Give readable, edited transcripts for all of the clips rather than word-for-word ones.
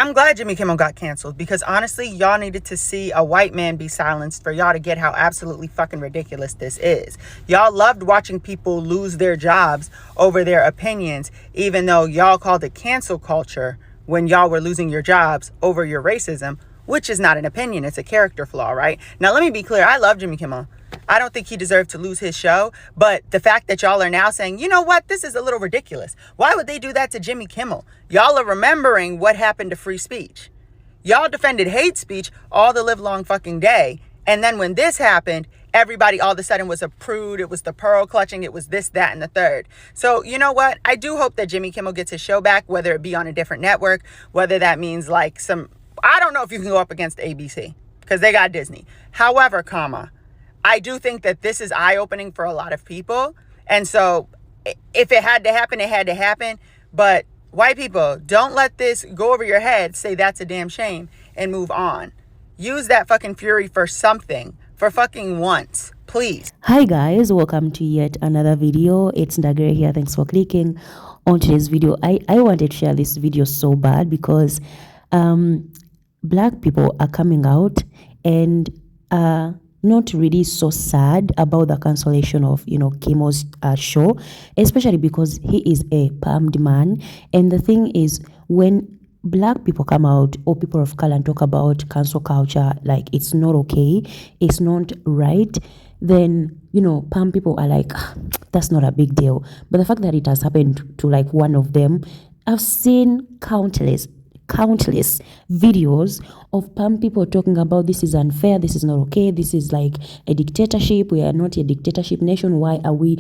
I'm glad Jimmy Kimmel got canceled because honestly, y'all needed to see a white man be silenced for y'all to get how absolutely fucking ridiculous this is. Y'all loved watching people lose their jobs over their opinions, even though y'all called it cancel culture when y'all were losing your jobs over your racism, which is not an opinion, it's a character flaw, right? Now, let me be clear. I love Jimmy Kimmel. I don't think he deserved to lose his show, but the fact that y'all are now saying, you know what, this is a little ridiculous. Why would they do that to Jimmy Kimmel? Y'all are remembering what happened to free speech. Y'all defended hate speech all the live long fucking day. And then when this happened, everybody all of a sudden was a prude. It was the pearl clutching. It was this, that, and the third. So you know what? I do hope that Jimmy Kimmel gets his show back, whether it be on a different network, whether that means like I don't know if you can go up against ABC because they got Disney. However, I do think that this is eye-opening for a lot of people. And so if it had to happen, it had to happen. But white people, don't let this go over your head, say that's a damn shame, and move on. Use that fucking fury for something, for fucking once, please. Hi guys, welcome to yet another video. It's Ndagre here. Thanks for clicking on today's video. I wanted to share this video so bad because black people are coming out and not really so sad about the cancellation of Kimmel's show, especially because he is a palmed man. And the thing is, when black people come out or people of color and talk about cancel culture, like it's not okay, it's not right, then palm people are like, that's not a big deal. But the fact that it has happened to like one of them, I've seen countless videos of palm people talking about this is unfair, this is not okay, this is like a dictatorship, we are not a dictatorship nation, why are we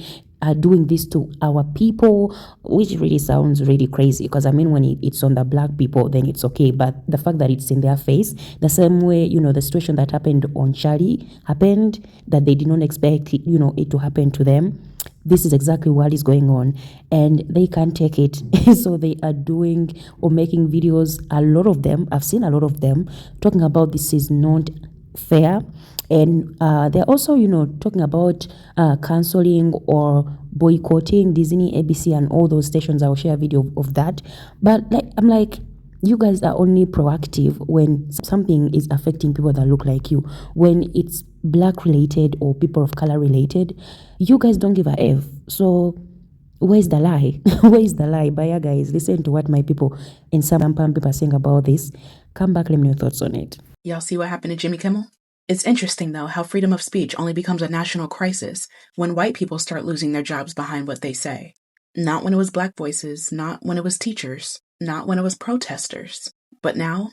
doing this to our people, which really sounds really crazy because I mean when it's on the black people then it's okay, but the fact that it's in their face, the same way the situation that happened on Charlie happened, that they did not expect it to happen to them. This is exactly what is going on and they can't take it. So they are doing or making videos, a lot of them, I've seen a lot of them talking about this is not fair. And they're also talking about canceling or boycotting Disney, ABC and all those stations. I'll share a video of that. But I'm like, you guys are only proactive when something is affecting people that look like you. When it's black related or people of color related, you guys don't give a F. So where's the lie? Where is the lie? But yeah, guys, listen to what my people and some people are saying about this. Come back, let me know your thoughts on it. Y'all see what happened to Jimmy Kimmel? It's interesting, though, how freedom of speech only becomes a national crisis when white people start losing their jobs behind what they say. Not when it was black voices, not when it was teachers, not when it was protesters. But now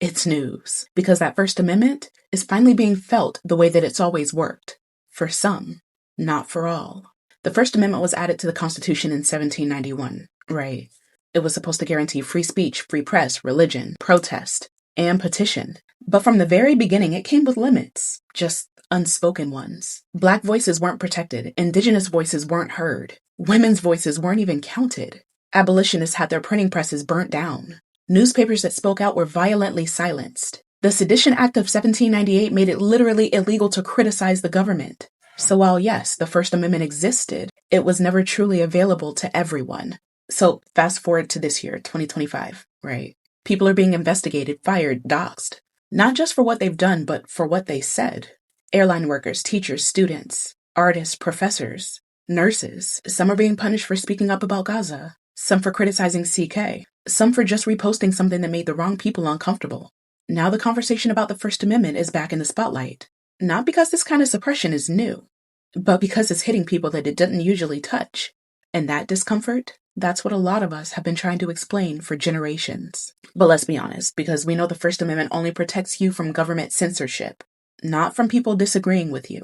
it's news. Because that First Amendment is finally being felt the way that it's always worked. For some, not for all. The First Amendment was added to the Constitution in 1791, right? It was supposed to guarantee free speech, free press, religion, protest, and petition. But from the very beginning, it came with limits, just unspoken ones. Black voices weren't protected. Indigenous voices weren't heard. Women's voices weren't even counted. Abolitionists had their printing presses burnt down. Newspapers that spoke out were violently silenced. The Sedition Act of 1798 made it literally illegal to criticize the government. So while yes, the First Amendment existed, it was never truly available to everyone. So fast forward to this year, 2025, right? People are being investigated, fired, doxxed. Not just for what they've done, but for what they said. Airline workers, teachers, students, artists, professors, nurses. Some are being punished for speaking up about Gaza. Some for criticizing CK. Some for just reposting something that made the wrong people uncomfortable. Now the conversation about the First Amendment is back in the spotlight. Not because this kind of suppression is new, but because it's hitting people that it doesn't usually touch. And that discomfort, that's what a lot of us have been trying to explain for generations. But let's be honest, because we know the First Amendment only protects you from government censorship, not from people disagreeing with you.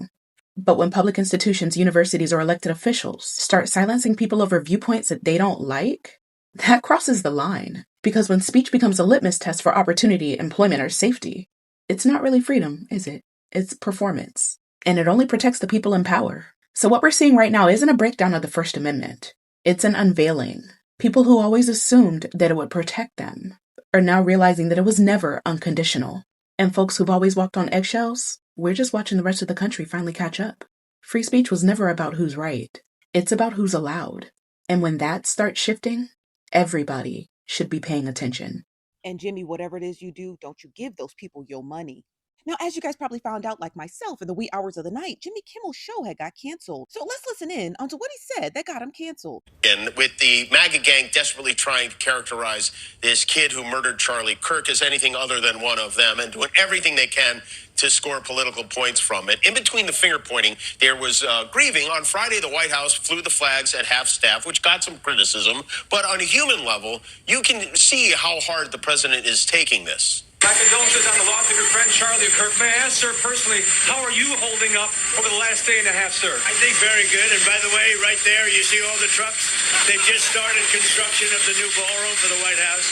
But when public institutions, universities, or elected officials start silencing people over viewpoints that they don't like, that crosses the line. Because when speech becomes a litmus test for opportunity, employment, or safety, it's not really freedom, is it? It's performance. And it only protects the people in power. So what we're seeing right now isn't a breakdown of the First Amendment. It's an unveiling. People who always assumed that it would protect them are now realizing that it was never unconditional. And folks who've always walked on eggshells, we're just watching the rest of the country finally catch up. Free speech was never about who's right. It's about who's allowed. And when that starts shifting, everybody should be paying attention. And Jimmy, whatever it is you do, don't you give those people your money. Now, as you guys probably found out, like myself, in the wee hours of the night, Jimmy Kimmel's show had got canceled. So let's listen in onto what he said that got him canceled. And with the MAGA gang desperately trying to characterize this kid who murdered Charlie Kirk as anything other than one of them and doing everything they can to score political points from it. In between the finger pointing, there was grieving. On Friday, the White House flew the flags at half staff, which got some criticism. But on a human level, you can see how hard the president is taking this. My condolences on the loss of your friend Charlie Kirk. May I ask, sir, personally, how are you holding up over the last day and a half, sir? I think very good. And by the way, right there, you see all the trucks? They just started construction of the new ballroom for the White House,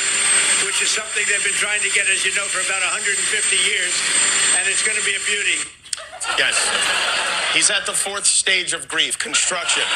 which is something they've been trying to get, as you know, for about 150 years. And it's going to be a beauty. Yes. He's at the fourth stage of grief, construction.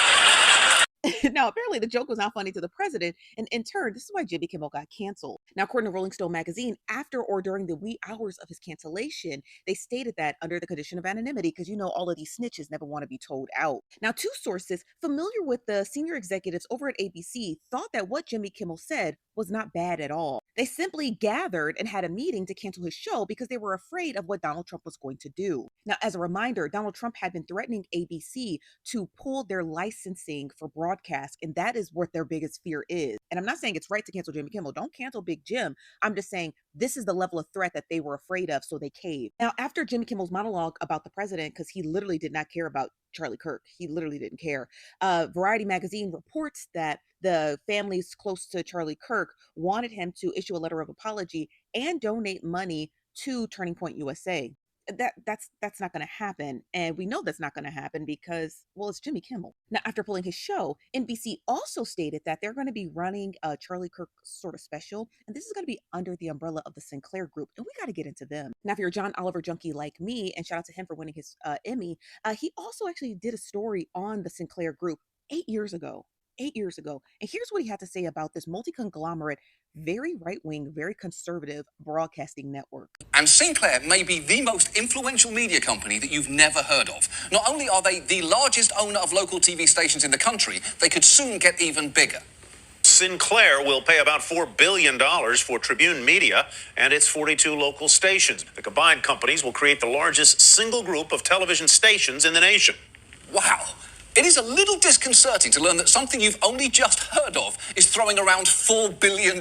Now, apparently the joke was not funny to the president, and in turn, this is why Jimmy Kimmel got canceled. Now, according to Rolling Stone magazine, after or during the wee hours of his cancellation, they stated that under the condition of anonymity, because you know all of these snitches never want to be told out. Now, two sources familiar with the senior executives over at ABC thought that what Jimmy Kimmel said was not bad at all. They simply gathered and had a meeting to cancel his show because they were afraid of what Donald Trump was going to do. Now, as a reminder, Donald Trump had been threatening ABC to pull their licensing for broadcast, and that is what their biggest fear is. And I'm not saying it's right to cancel Jimmy Kimmel. Don't cancel Big Jim. I'm just saying this is the level of threat that they were afraid of, so they caved. Now, after Jimmy Kimmel's monologue about the president, because he literally did not care about Charlie Kirk, he literally didn't care. Variety magazine reports that the families close to Charlie Kirk wanted him to issue a letter of apology and donate money to Turning Point USA. That's not going to happen, and we know that's not going to happen because, well, it's Jimmy Kimmel. Now, after pulling his show, NBC also stated that they're going to be running a Charlie Kirk sort of special, and this is going to be under the umbrella of the Sinclair group, and we got to get into them. Now, if you're a John Oliver junkie like me, and shout out to him for winning his Emmy, he also actually did a story on the Sinclair group 8 years ago. 8 years ago. And here's what he had to say about this multi-conglomerate, very right-wing, very conservative broadcasting network. And Sinclair may be the most influential media company that you've never heard of. Not only are they the largest owner of local TV stations in the country, they could soon get even bigger. Sinclair will pay about $4 billion for Tribune Media and its 42 local stations. The combined companies will create the largest single group of television stations in the nation. Wow. It is a little disconcerting to learn that something you've only just heard of is throwing around $4 billion.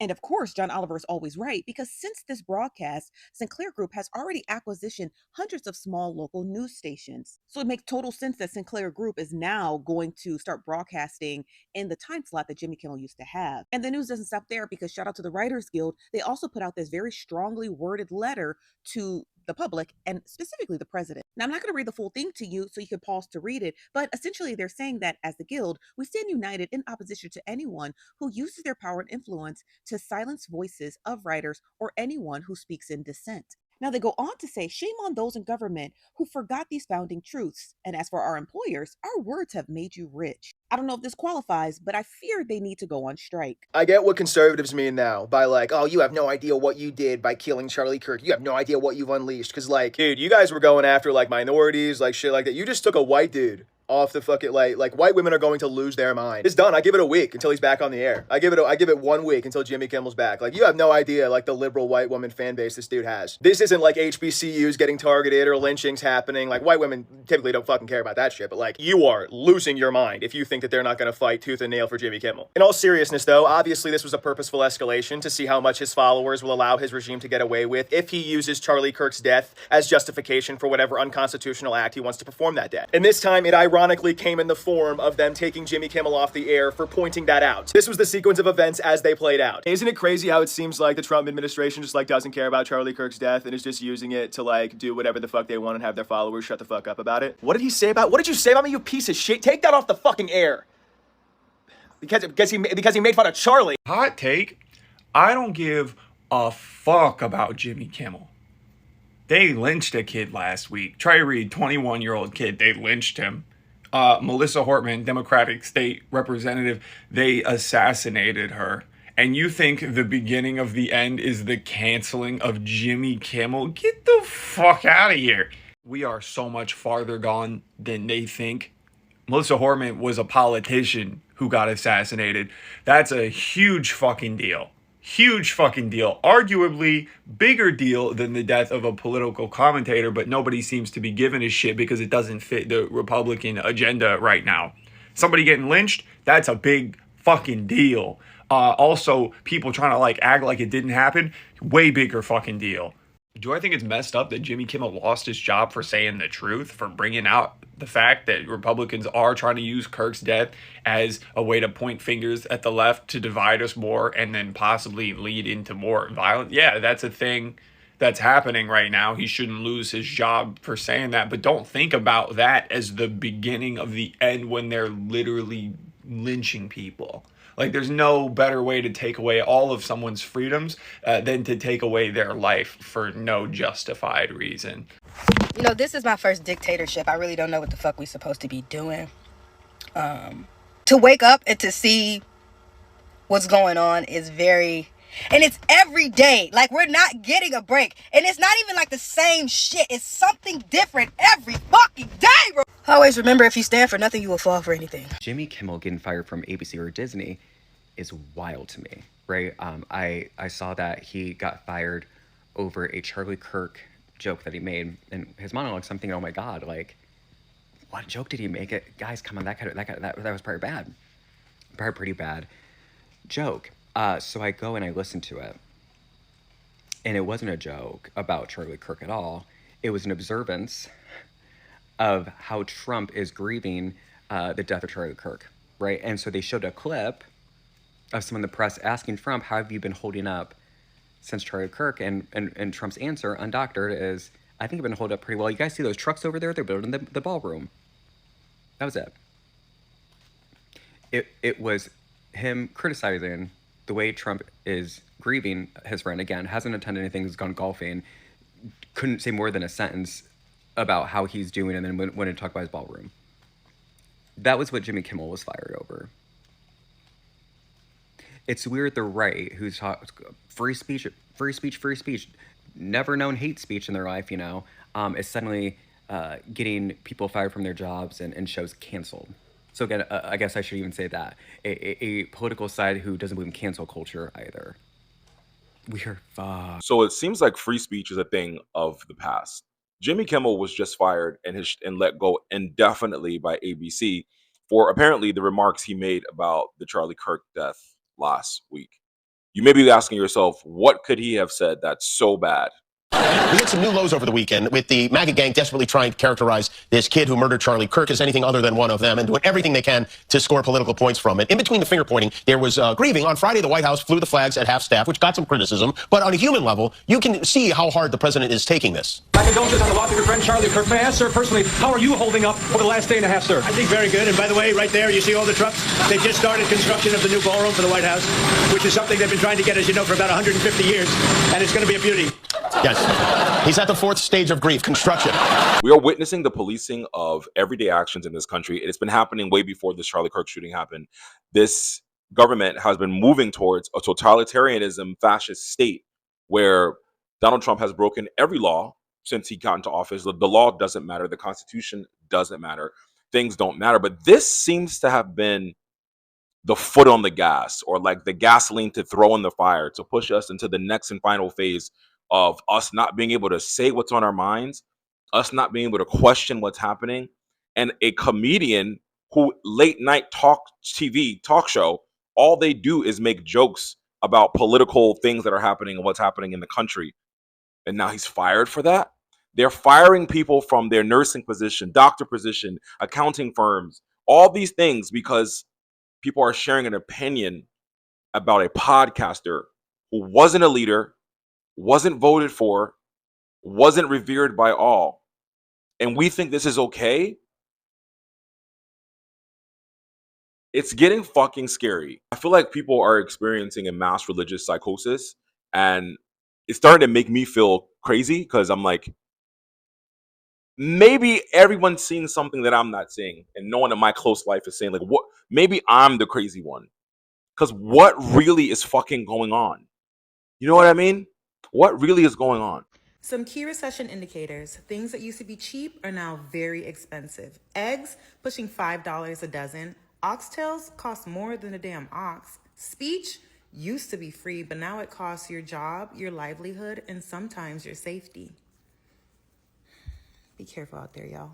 And of course, John Oliver is always right, because since this broadcast, Sinclair Group has already acquisitioned hundreds of small local news stations. So it makes total sense that Sinclair Group is now going to start broadcasting in the time slot that Jimmy Kimmel used to have. And the news doesn't stop there, because shout out to the Writers Guild, they also put out this very strongly worded letter to the public and specifically the president. Now, I'm not going to read the full thing to you, so you can pause to read it, but essentially they're saying that as the Guild, we stand united in opposition to anyone who uses their power and influence to silence voices of writers or anyone who speaks in dissent. Now, they go on to say, shame on those in government who forgot these founding truths. And as for our employers, our words have made you rich. I don't know if this qualifies, but I fear they need to go on strike. I get what conservatives mean now by like, oh, you have no idea what you did by killing Charlie Kirk. You have no idea what you've unleashed. Because like, dude, you guys were going after like minorities, like shit like that. You just took a white dude off the fucking, like white women are going to lose their mind. It's done. I give it a week until he's back on the air. I give it 1 week until Jimmy Kimmel's back. Like, you have no idea, like, the liberal white woman fan base this dude has. This isn't like HBCUs getting targeted or lynchings happening. Like, white women typically don't fucking care about that shit, but like, you are losing your mind if you think that they're not gonna fight tooth and nail for Jimmy Kimmel. In all seriousness though, obviously this was a purposeful escalation to see how much his followers will allow his regime to get away with if he uses Charlie Kirk's death as justification for whatever unconstitutional act he wants to perform that day. And this time, it ironically came in the form of them taking Jimmy Kimmel off the air for pointing that out. This was the sequence of events as they played out. Isn't it crazy how it seems like the Trump administration just like doesn't care about Charlie Kirk's death and is just using it to like do whatever the fuck they want and have their followers shut the fuck up about it? What did you say about me, you piece of shit? Take that off the fucking air. Because he made fun of Charlie. Hot take, I don't give a fuck about Jimmy Kimmel. They lynched a kid last week. Trey Reed, 21-year-old kid, they lynched him. Melissa Hortman, Democratic State Representative, they assassinated her. And you think the beginning of the end is the canceling of Jimmy Kimmel? Get the fuck out of here. We are so much farther gone than they think. Melissa Hortman was a politician who got assassinated. That's a huge fucking deal. Huge fucking deal. Arguably bigger deal than the death of a political commentator, but nobody seems to be giving a shit because it doesn't fit the Republican agenda right now. Somebody getting lynched, that's a big fucking deal. Also, people trying to like act like it didn't happen, way bigger fucking deal. Do I think it's messed up that Jimmy Kimmel lost his job for saying the truth, for bringing out the fact that Republicans are trying to use Kirk's death as a way to point fingers at the left to divide us more and then possibly lead into more violence? Yeah, that's a thing that's happening right now. He shouldn't lose his job for saying that, but don't think about that as the beginning of the end when they're literally lynching people. Like, there's no better way to take away all of someone's freedoms than to take away their life for no justified reason. You know, this is my first dictatorship. I really don't know what the fuck we're supposed to be doing. To wake up and to see what's going on is very... And it's every day. Like, we're not getting a break. And it's not even like the same shit. It's something different every fucking day, bro. Always remember, if you stand for nothing, you will fall for anything. Jimmy Kimmel getting fired from ABC or Disney is wild to me, right? I saw that he got fired over a Charlie Kirk joke that he made in his monologue. So I'm thinking, oh my God, like, what joke did he make? It, guys, come on, that was probably bad, probably pretty bad joke. So I go and I listen to it, and it wasn't a joke about Charlie Kirk at all. It was an observance of how Trump is grieving the death of Charlie Kirk, right? And so they showed a clip of someone in the press asking Trump, how have you been holding up since Charlie Kirk? And Trump's answer, undoctored, is, I think I've been holding up pretty well. You guys see those trucks over there? They're building the ballroom. That was it. It was him criticizing the way Trump is grieving his friend. Again, hasn't attended anything, has gone golfing, couldn't say more than a sentence about how he's doing, and then went to talk about his ballroom. That was what Jimmy Kimmel was fired over. It's weird the right, who's free speech, never known hate speech in their life, you know, is suddenly getting people fired from their jobs and shows canceled. So again, I guess I should even say that. A political side who doesn't believe in cancel culture either. We are fucked. So it seems like free speech is a thing of the past. Jimmy Kimmel was just fired and let go indefinitely by ABC for apparently the remarks he made about the Charlie Kirk death last week. You may be asking yourself, what could he have said that's so bad? We hit some new lows over the weekend with the MAGA gang desperately trying to characterize this kid who murdered Charlie Kirk as anything other than one of them and doing everything they can to score political points from it. In between the finger pointing, there was grieving. On Friday, the White House flew the flags at half-staff, which got some criticism. But on a human level, you can see how hard the president is taking this. My condolences on the loss of your friend Charlie Kirk. May I ask, sir, personally, how are you holding up over the last day and a half, sir? I think very good. And by the way, right there, you see all the trucks? They just started construction of the new ballroom for the White House, which is something they've been trying to get, as you know, for about 150 years. And it's going to be a beauty. Yes. He's at the fourth stage of grief, construction. We are witnessing the policing of everyday actions in this country. It's been happening way before this Charlie Kirk shooting happened. This government has been moving towards a totalitarianism fascist state where Donald Trump has broken every law since he got into office. The law doesn't matter. The Constitution doesn't matter. Things don't matter. But this seems to have been the foot on the gas, or like the gasoline to throw in the fire to push us into the next and final phase of us not being able to say what's on our minds, us not being able to question what's happening, and a comedian who late night talk show, all they do is make jokes about political things that are happening and what's happening in the country. And now he's fired for that. They're firing people from their nursing position, doctor position, accounting firms, all these things because people are sharing an opinion about a podcaster who wasn't a leader, wasn't voted for, wasn't revered by all. And we think this is okay? It's getting fucking scary. I feel like people are experiencing a mass religious psychosis, and it's starting to make me feel crazy because I'm like, maybe everyone's seeing something that I'm not seeing, and no one in my close life is saying, like, what? Maybe I'm the crazy one. Because what really is fucking going on? You know what I mean? What really is going on? Some key recession indicators. Things that used to be cheap are now very expensive. Eggs pushing $5 a dozen. Oxtails cost more than a damn ox. Speech used to be free, but now it costs your job, your livelihood, and sometimes your safety. Be careful out there, y'all.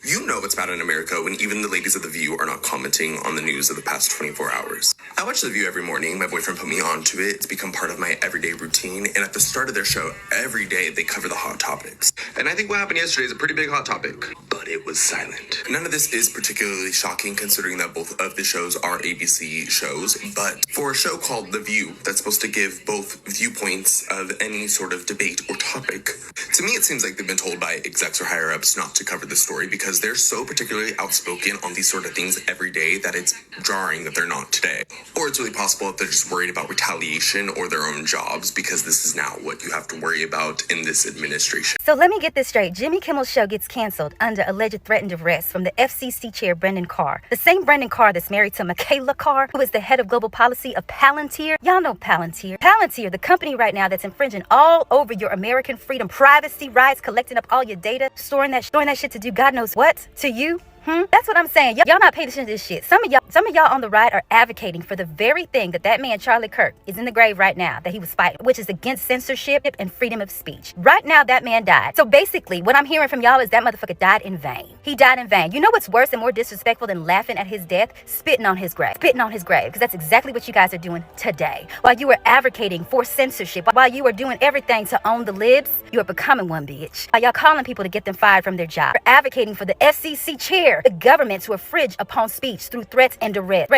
You know it's bad in America when even the ladies of The View are not commenting on the news of the past 24 hours. I watch The View every morning. My boyfriend put me onto it. It's become part of my everyday routine. And at the start of their show, every day they cover the hot topics. And I think what happened yesterday is a pretty big hot topic. But it was silent. None of this is particularly shocking considering that both of the shows are ABC shows. But for a show called The View that's supposed to give both viewpoints of any sort of debate or topic, to me it seems like they've been told by execs or higher ups not to cover the story because they're so particularly outspoken on these sort of things every day that it's jarring that they're not today. Or it's really possible that they're just worried about retaliation or their own jobs because this is now what you have to worry about in this administration. So let me get this straight. Jimmy Kimmel's show gets canceled under alleged threatened arrest from the FCC chair, Brendan Carr. The same Brendan Carr that's married to Michaela Carr, who is the head of global policy of Palantir. Y'all know Palantir. Palantir, the company right now that's infringing all over your American freedom, privacy rights, collecting up all your data, storing that shit to do God knows what to you. That's what I'm saying. Y'all not paying attention to this shit. Some of y'all on the right are advocating for the very thing that man Charlie Kirk is in the grave right now that he was fighting, which is against censorship and freedom of speech. Right now, that man died. So basically, what I'm hearing from y'all is that motherfucker died in vain. He died in vain. You know what's worse and more disrespectful than laughing at his death? Spitting on his grave. Spitting on his grave. Because that's exactly what you guys are doing today. While you were advocating for censorship, while you were doing everything to own the libs, you are becoming one, bitch. While y'all calling people to get them fired from their job. You're advocating for the FCC chair, the government to infringe upon speech through threats and duress.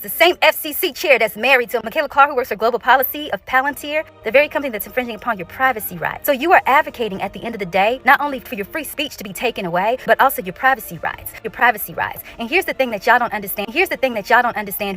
The same FCC chair that's married to Michaela Carr, who works for global policy of Palantir, the very company that's infringing upon your privacy rights. So you are advocating at the end of the day, not only for your free speech to be taken away, but also your privacy rights. Your privacy rights. And here's the thing that y'all don't understand.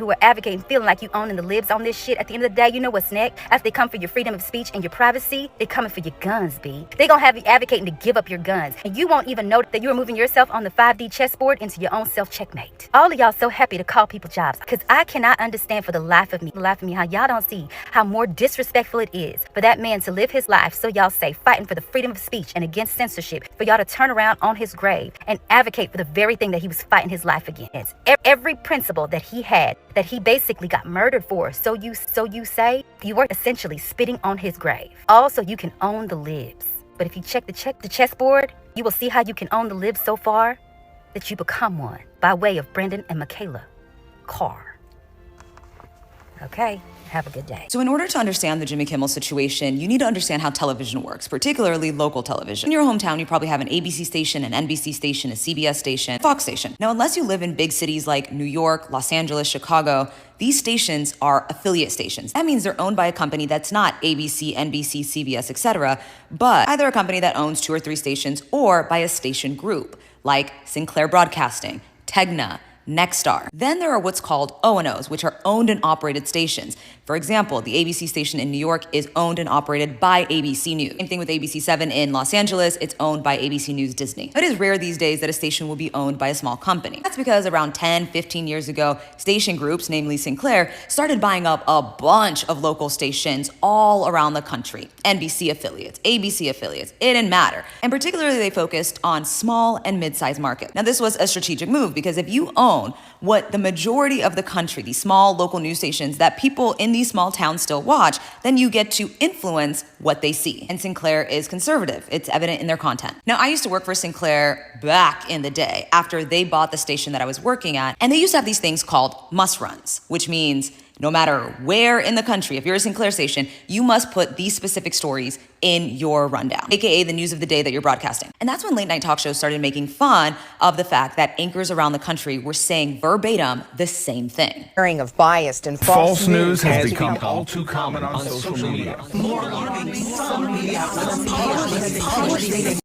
Who are advocating, feeling like you owning the libs on this shit. At the end of the day, you know what's next? After they come for your freedom of speech and your privacy, they're coming for your guns, B. They gonna have you advocating to give up your guns. And you won't even know that you are moving yourself on the 5D chessboard into your own self-checkmate. All of y'all so happy to call people jobs. Because I cannot understand for the life of me, how y'all don't see how more disrespectful it is for that man to live his life, so y'all say, fighting for the freedom of speech and against censorship, for y'all to turn around on his grave and advocate for the very thing that he was fighting his life against. Every principle that he had, that he basically got murdered for, so you say, you were essentially spitting on his grave. Also, you can own the libs. But if you check the chessboard, you will see how you can own the libs so far that you become one by way of Brendan and Michaela Carr. Okay, have a good day. So in order to understand the Jimmy Kimmel situation, you need to understand how television works, particularly local television. In your hometown, you probably have an ABC station, an NBC station, a CBS station, Fox station. Now, unless you live in big cities like New York, Los Angeles, Chicago, these stations are affiliate stations. That means they're owned by a company that's not ABC, NBC, CBS, etc., but either a company that owns 2 or 3 stations or by a station group, like Sinclair Broadcasting, Tegna, Nexstar. Then there are what's called O&Os, which are owned and operated stations. For example, the ABC station in New York is owned and operated by ABC News. Same thing with ABC7 in Los Angeles, it's owned by ABC News Disney. It is rare these days that a station will be owned by a small company. That's because around 10, 15 years ago, station groups, namely Sinclair, started buying up a bunch of local stations all around the country. NBC affiliates, ABC affiliates, it didn't matter. And particularly they focused on small and mid-sized markets. Now this was a strategic move because if you own what the majority of the country, these small local news stations that people in these small towns still watch, then you get to influence what they see. And Sinclair is conservative. It's evident in their content. Now, I used to work for Sinclair back in the day after they bought the station that I was working at. And they used to have these things called must runs, which means no matter where in the country, if you're a Sinclair station, you must put these specific stories in your rundown, aka the news of the day that you're broadcasting. And that's when late night talk shows started making fun of the fact that anchors around the country were saying verbatim the same thing. Hearing of biased and false news has become all too common on social media.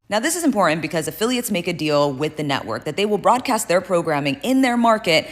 Now, this is important because affiliates make a deal with the network that they will broadcast their programming in their market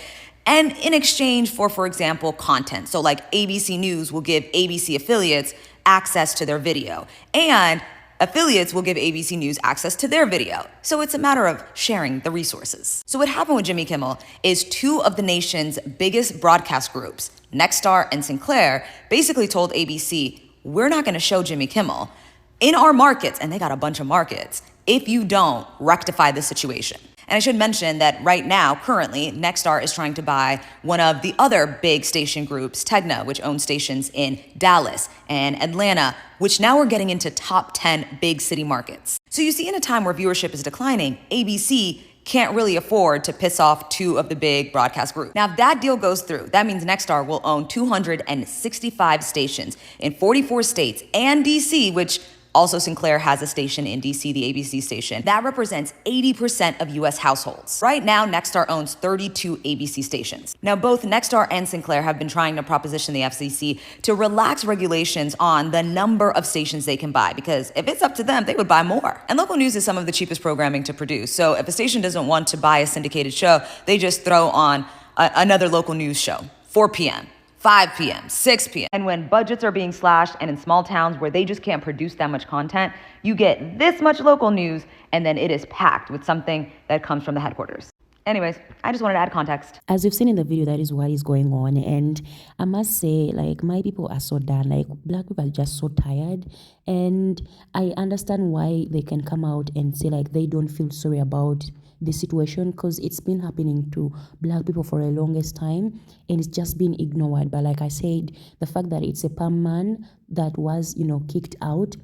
and in exchange for example, content. So like ABC News will give ABC affiliates access to their video, and affiliates will give ABC News access to their video. So it's a matter of sharing the resources. So what happened with Jimmy Kimmel is 2 of the nation's biggest broadcast groups, Nexstar and Sinclair, basically told ABC, we're not gonna show Jimmy Kimmel in our markets, and they got a bunch of markets, if you don't rectify the situation. And I should mention that right now, currently, Nexstar is trying to buy one of the other big station groups, Tegna, which owns stations in Dallas and Atlanta, which now are getting into top 10 big city markets. So you see, in a time where viewership is declining, ABC can't really afford to piss off two of the big broadcast groups. Now, if that deal goes through, that means Nexstar will own 265 stations in 44 states and DC, which also Sinclair has a station in DC, the ABC station. That represents 80% of US households. Right now, Nexstar owns 32 ABC stations. Now, both Nexstar and Sinclair have been trying to proposition the FCC to relax regulations on the number of stations they can buy, because if it's up to them, they would buy more. And local news is some of the cheapest programming to produce. So if a station doesn't want to buy a syndicated show, they just throw on another local news show, 4 p.m., 5 p.m., 6 p.m. And when budgets are being slashed and in small towns where they just can't produce that much content, you get this much local news and then it is packed with something that comes from the headquarters. Anyways, I just wanted to add context. As you've seen in the video, that is what is going on. And I must say, like, my people are so done. Like, black people are just so tired. And I understand why they can come out and say, like, they don't feel sorry about the situation, because it's been happening to black people for the longest time and it's just been ignored. But like I said, the fact that it's a Pam man that was, kicked out,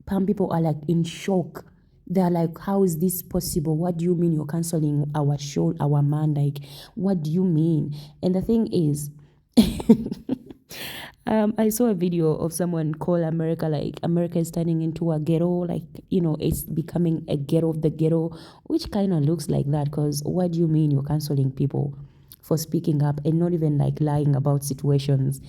Pam people are like in shock. They're like, how is this possible? What do you mean you're canceling our show, our man? Like, what do you mean? And the thing is, I saw a video of someone call America, like, America is turning into a ghetto, like, it's becoming a ghetto of the ghetto, which kind of looks like that, because what do you mean you're canceling people for speaking up and not even, like, lying about situations,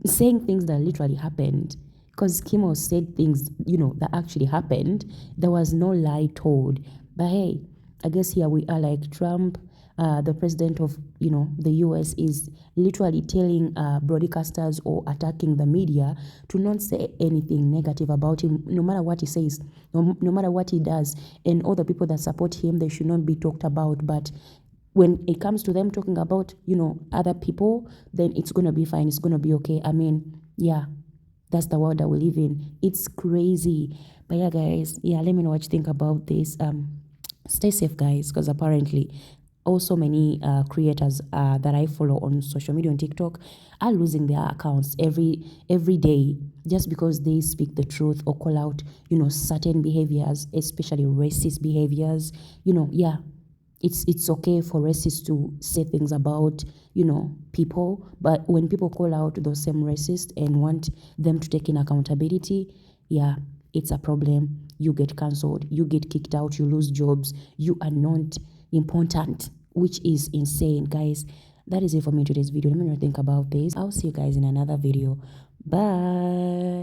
saying things that literally happened? Because Kimmel said things, that actually happened. There was no lie told. But hey, I guess here we are, like, Trump, the president of, the US, is literally telling broadcasters or attacking the media to not say anything negative about him, no matter what he says, no matter what he does. And all the people that support him, they should not be talked about. But when it comes to them talking about, other people, then it's going to be fine. It's going to be okay. I mean, yeah, that's the world that we live in. It's crazy. But yeah, guys, let me know what you think about this. Stay safe, guys, because apparently also many creators that I follow on social media, on TikTok, are losing their accounts every day just because they speak the truth or call out, certain behaviors, especially racist behaviors. It's okay for racists to say things about, people, but when people call out those same racists and want them to take in accountability, it's a problem. You get cancelled, you get kicked out, you lose jobs, you are not important, which is insane, guys. That is it for me in today's video. Let me know what you think about this. I'll see you guys in another video. Bye.